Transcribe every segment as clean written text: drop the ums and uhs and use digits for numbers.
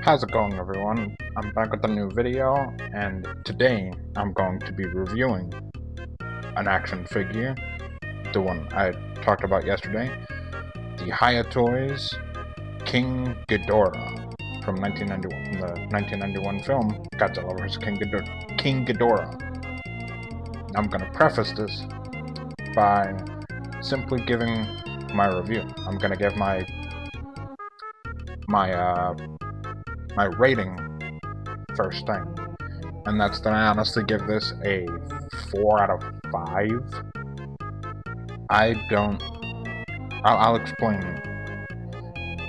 How's it going, everyone? I'm back with a new video, and today I'm going to be reviewing an action figure, the one I talked about yesterday, the Hiya Toys King Ghidorah from 1991, from the 1991 film Godzilla vs. King Ghidorah. I'm going to preface this by simply giving my review. I'm going to give my rating first thing, and that's that I honestly give this a 4 out of 5. I'll explain.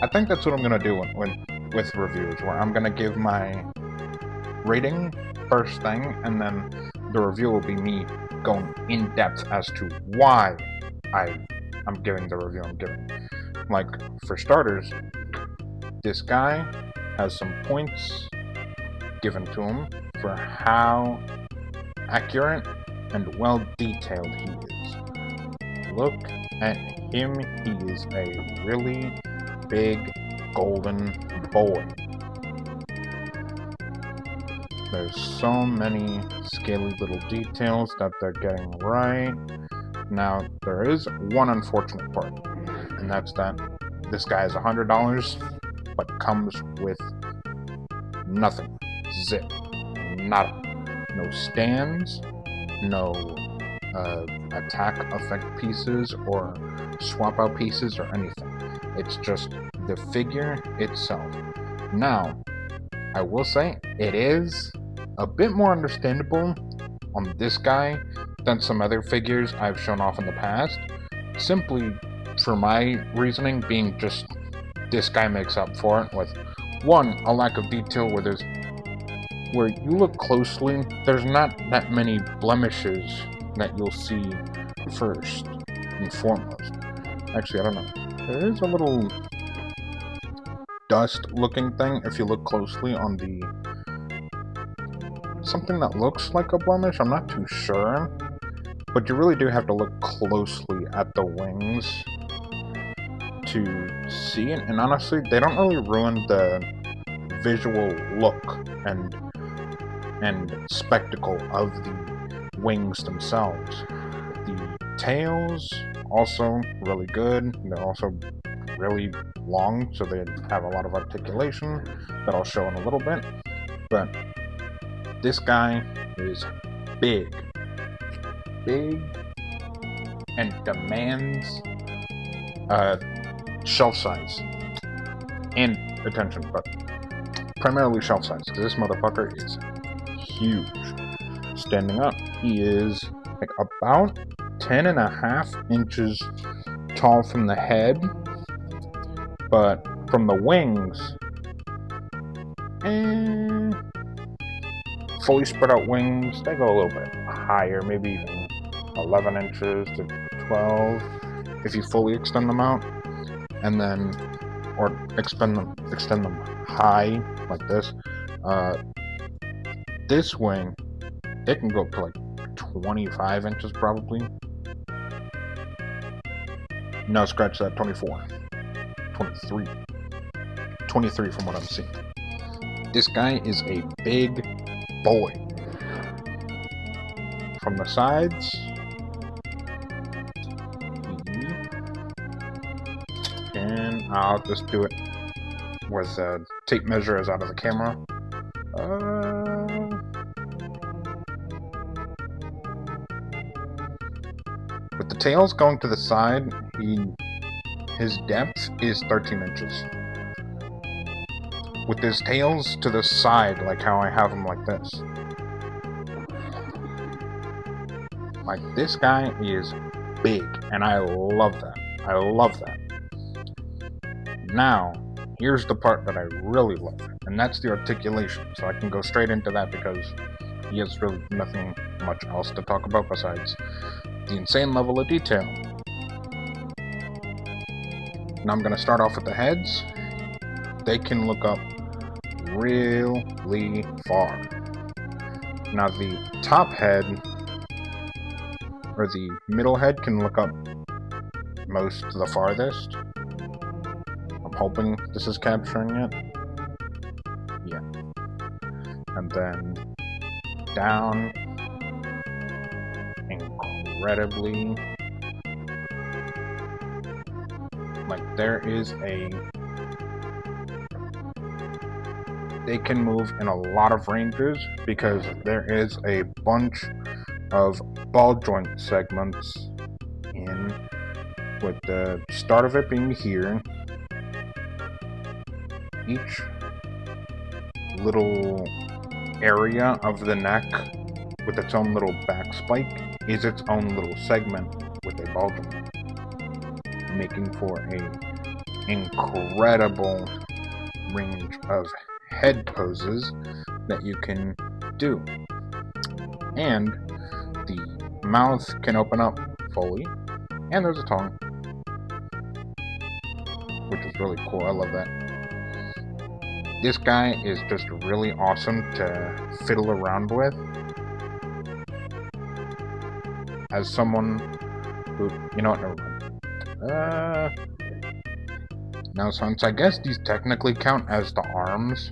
I think that's what I'm gonna do with reviews, where I'm gonna give my rating first thing, and then the review will be me going in depth as to why I'm giving the review I'm giving. Like, for starters, this guy has some points given to him for how accurate and well detailed he is. Look at him, he is a really big golden boy. There's so many scaly little details that they're getting right. Now, there is one unfortunate part, and that's that this guy is $100, but comes with nothing. Zip. Nada. No stands, no attack effect pieces or swap out pieces or anything. It's just the figure itself. Now, I will say it is a bit more understandable on this guy than some other figures I've shown off in the past, simply for my reasoning being just this guy makes up for it with, one, a lack of detail where you look closely, there's not that many blemishes that you'll see first and foremost. Actually, I don't know. There is a little dust looking thing if you look closely on something that looks like a blemish. I'm not too sure, but you really do have to look closely at the wings to see it. And honestly, they don't really ruin the visual look and spectacle of the wings themselves. The tails, also really good. They're also really long, so they have a lot of articulation that I'll show in a little bit. But this guy is big, and demands shelf size and attention, but primarily shelf size, because this motherfucker is huge. Standing up, he is like about 10.5 inches tall from the head, but from the wings, fully spread out wings, they go a little bit higher, maybe even 11 inches to 12 if you fully extend them out, and then, or extend them high like this. This wing, they can go up to like 25 inches probably. No, scratch that, 24. 23. 23 from what I'm seeing. This guy is a big boy. From the sides, and I'll just do it with tape measure is out of the camera. With the tails going to the side, his depth is 13 inches. With his tails to the side, like how I have him like this. Like, this guy is big, and I love that. I love that. Now, here's the part that I really love, and that's the articulation. So I can go straight into that because he has really nothing much else to talk about besides the insane level of detail. Now I'm going to start off with the heads. They can look up really far. Now the top head, or the middle head, can look up most to the farthest. I'm hoping this is capturing it. Yeah. And then down incredibly. Like, there is a... They can move in a lot of ranges because there is a bunch of ball joint segments in, with the start of it being here. Each little area of the neck with its own little back spike is its own little segment with a ball joint, making for a incredible range of head poses that you can do. And the mouth can open up fully, and there's a tongue, which is really cool. I love that. This guy is just really awesome to fiddle around with. As someone who, you know what, never mind. Now, since I guess these technically count as the arms,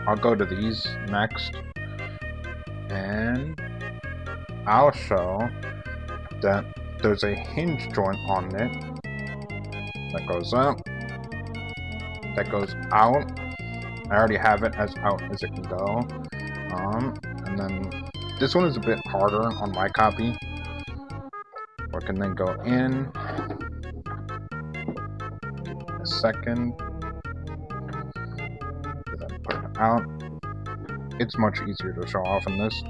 I'll go to these next, and I'll show that there's a hinge joint on it that goes up, that goes out. I already have it as out as it can go. And then this one is a bit harder on my copy, or it can then go in. A second, then put it out. It's much easier to show off in this,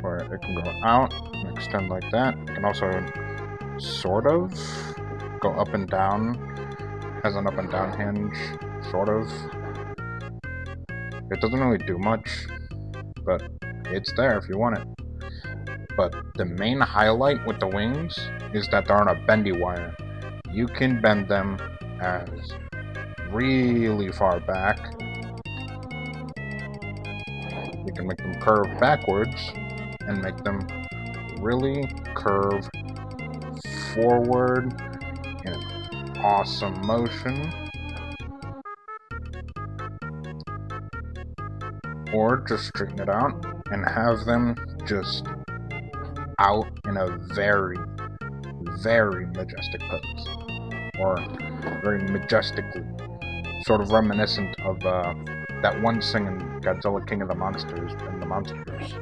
where it can go out and extend like that. It can also sort of go up and down, has an up and down hinge, sort of. It doesn't really do much, but it's there if you want it. But the main highlight with the wings is that they're on a bendy wire. You can bend them as really far back. You can make them curve backwards and make them really curve forward in an awesome motion. Or just straighten it out and have them just out in a very, very majestic pose. Or very majestically, sort of reminiscent of that one scene in Godzilla King of the Monsters and the Monsters.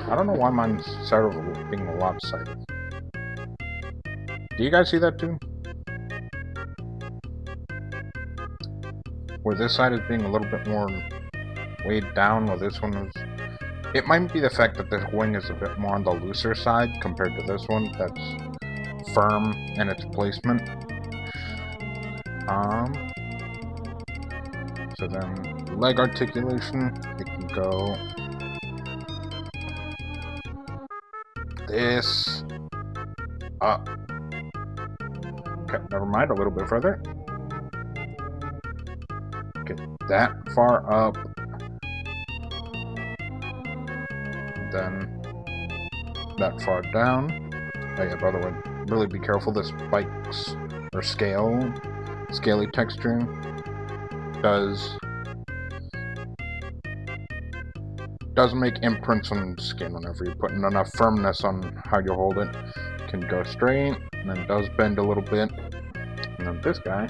I don't know why mine's sort of being lopsided. Do you guys see that too? Where this side is being a little bit more weighed down, while this one is... It might be the fact that this wing is a bit more on the looser side compared to this one that's firm in its placement. So then leg articulation, it can go this up. Okay, never mind, a little bit further. Get that far up. Then that far down. Oh yeah, by the way, really be careful. The spikes or scaly texture does make imprints on the skin whenever you put in enough firmness on how you hold it. It can go straight and then does bend a little bit. And then this guy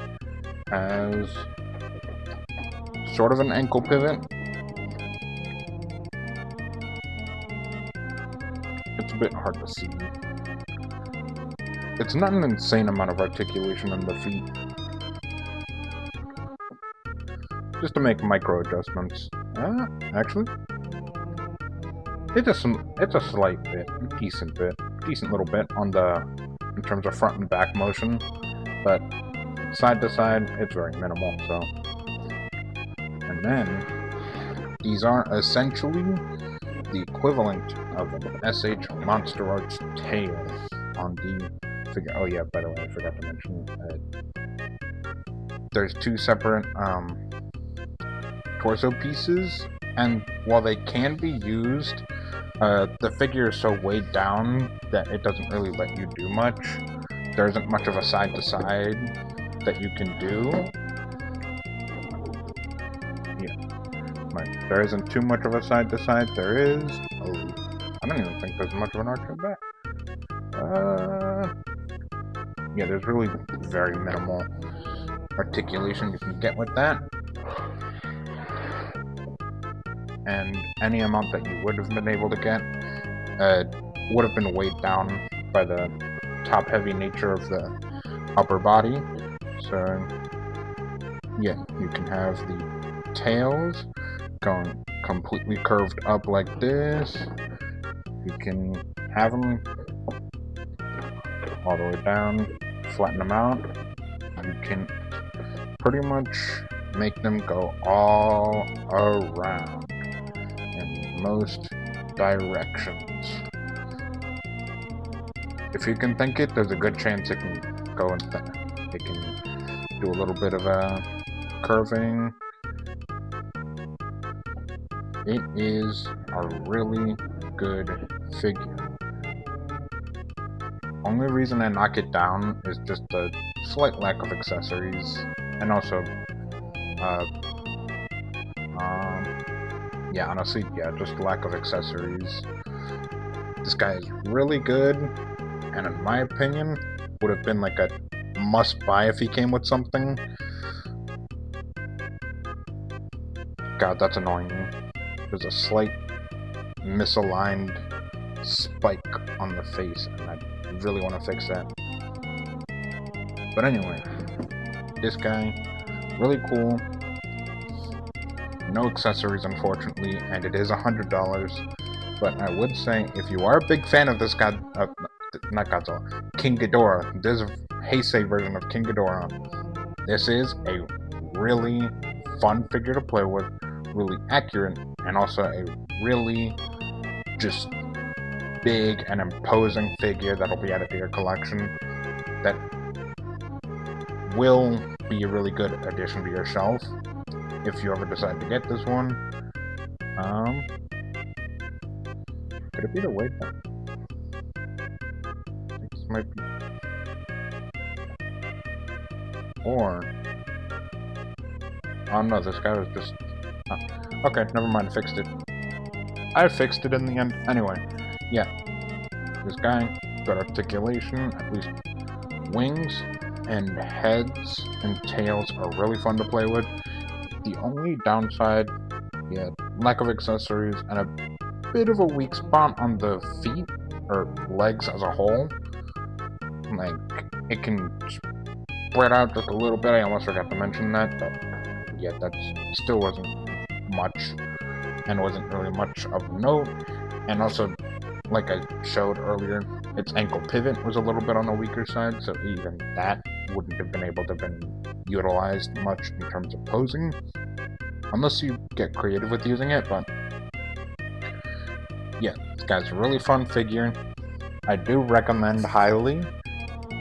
has sort of an ankle pivot. It's a bit hard to see. It's not an insane amount of articulation in the feet. Just to make micro adjustments. Actually, it's a slight bit, decent little bit on in terms of front and back motion, but side to side, it's very minimal. So, and then these are essentially the equivalent of an SH Monster Arts tail on the figure. Oh yeah, by the way, I forgot to mention there's two separate torso pieces, and while they can be used, the figure is so weighed down that it doesn't really let you do much. There isn't much of a side to side that you can do. Like, there isn't too much of a side-to-side. There is... Oh, I don't even think there's much of an arch in back. Yeah, there's really very minimal articulation you can get with that. And any amount that you would have been able to get would have been weighed down by the top-heavy nature of the upper body. So, yeah, you can have the tails going completely curved up like this. You can have them all the way down, flatten them out. You can pretty much make them go all around in most directions. If you can think it, there's a good chance it can go in it can do a little bit of a curving. It is a really good figure. Only reason I knock it down is just a slight lack of accessories, and also, yeah, honestly, yeah, just lack of accessories. This guy is really good, and in my opinion, would have been like a must-buy if he came with something. God, that's annoying me. There's a slight misaligned spike on the face, and I really want to fix that. But anyway, this guy, really cool. No accessories, unfortunately, and it is $100. But I would say, if you are a big fan of this not Godzilla, King Ghidorah, this Heisei version of King Ghidorah, this is a really fun figure to play with, really accurate, and also a really just big and imposing figure that'll be added to your collection that will be a really good addition to your shelf if you ever decide to get this one. Could it be the weight then? This might be... Or... Oh no, this guy was just... Oh. Okay, never mind, I fixed it. I fixed it in the end. Anyway, yeah. This guy, got articulation, at least wings, and heads and tails are really fun to play with. The only downside, yeah, lack of accessories, and a bit of a weak spot on the feet, or legs as a whole. Like, it can spread out just a little bit, I almost forgot to mention that, but yeah, that still wasn't much, and wasn't really much of note. And also, like I showed earlier, its ankle pivot was a little bit on the weaker side, so even that wouldn't have been able to have been utilized much in terms of posing, unless you get creative with using it. But yeah, this guy's a really fun figure. I do recommend highly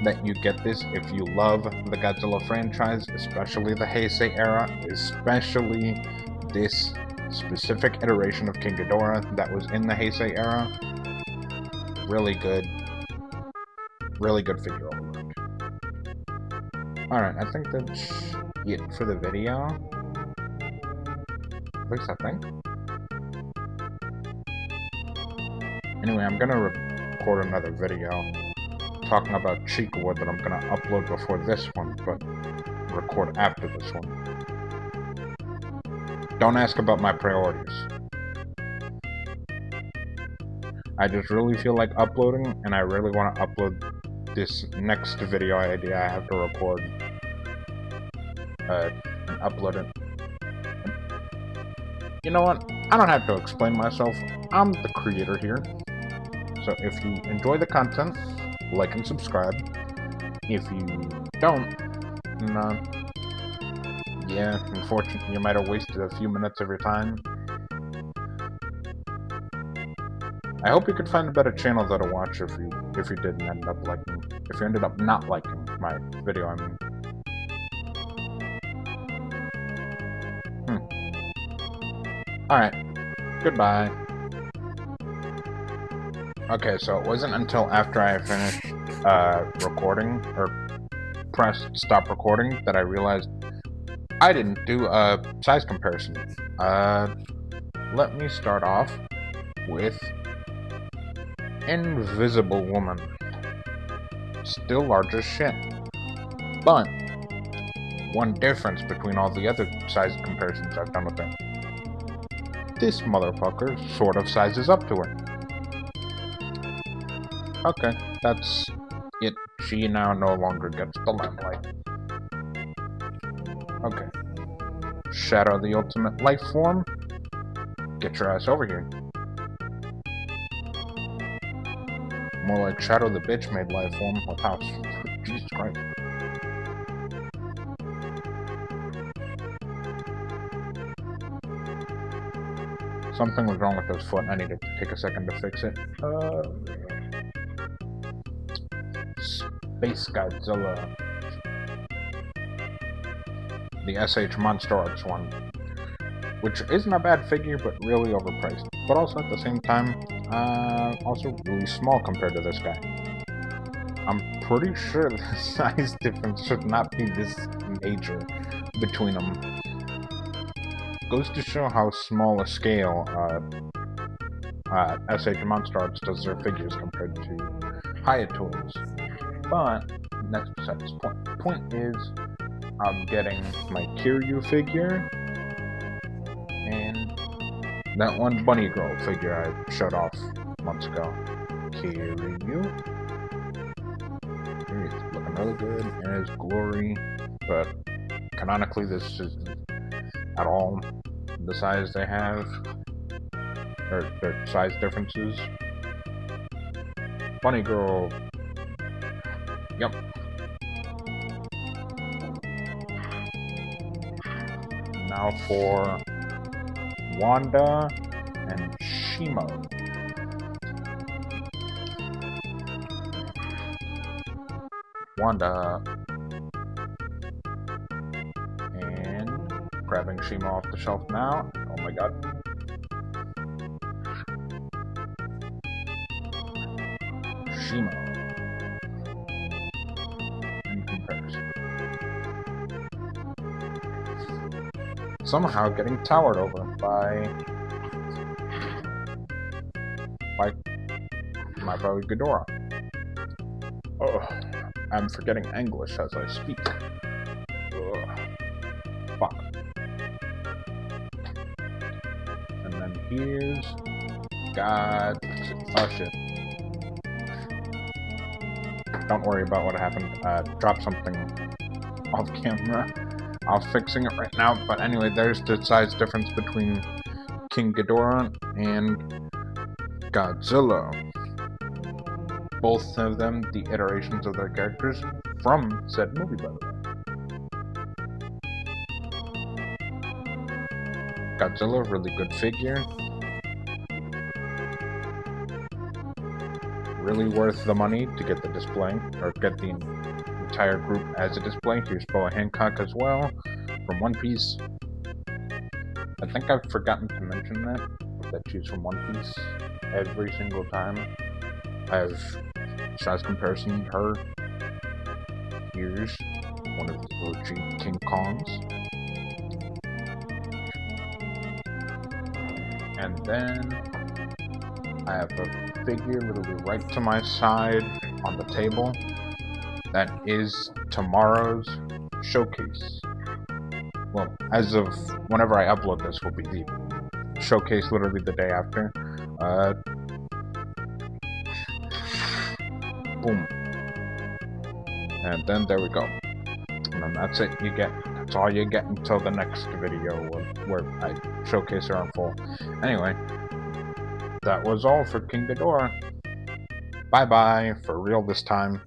that you get this if you love the Godzilla franchise, especially the Heisei era, especially this specific iteration of King Ghidorah that was in the Heisei era. Really good figure overall. Alright, I think that's it for the video. At least I think. Anyway, I'm gonna record another video talking about Chikawood that I'm gonna upload before this one, but record after this one. Don't ask about my priorities. I just really feel like uploading, and I really want to upload this next video idea I have to record. And upload it. You know what? I don't have to explain myself. I'm the creator here. So if you enjoy the content, like and subscribe. If you don't, yeah, unfortunately, you might have wasted a few minutes of your time. I hope you could find a better channel though to watch if you didn't end up liking, if you ended up not liking my video, I mean. Alright, goodbye. Okay, so it wasn't until after I finished recording, or pressed stop recording, that I realized I didn't do a size comparison. Let me start off with Invisible Woman. Still large as shit. But one difference between all the other size comparisons I've done with her. This motherfucker sort of sizes up to her. Okay, that's it. She now no longer gets the limelight. Okay. Shadow the ultimate life form. Get your ass over here. More like Shadow the bitch made life form with house. Jesus Christ. Something was wrong with this foot. I need to take a second to fix it. Space Godzilla. The SH Monster Arts one. Which isn't a bad figure, but really overpriced. But also at the same time, also really small compared to this guy. I'm pretty sure the size difference should not be this major between them. Goes to show how small a scale SH Monster Arts does their figures compared to Hiya Toys. But that's besides the point. The point is, I'm getting my Kiryu figure and that one Bunny Girl figure I showed off months ago. Kiryu. He's looking really good in his glory, but canonically this isn't at all the size they have, or their size differences. Bunny Girl, yep. Now for Wanda and Shimo. Wanda and grabbing Shimo off the shelf now. Oh my god. Shimo in comparison. Somehow getting towered over by my boy Ghidorah. Oh, I'm forgetting English as I speak. Ugh. Fuck. And then here's God. Oh shit. Don't worry about what happened. Dropped something off camera. I'm fixing it right now. But anyway, there's the size difference between King Ghidorah and Godzilla. Both of them the iterations of their characters from said movie, by the way. Godzilla, really good figure. Really worth the money to get the display, or get the entire group as a display. Here's Boa Hancock as well, from One Piece. I think I've forgotten to mention that she's from One Piece every single time I've size comparison her. Here's one of the OG King Kongs. And then I have a figure literally right to my side on the table. That is tomorrow's showcase. Well, as of whenever I upload this will be the showcase literally the day after. Boom. And then there we go. And then that's it. That's all you get until the next video where I showcase her in full. Anyway, that was all for King Ghidorah. Bye bye, for real this time.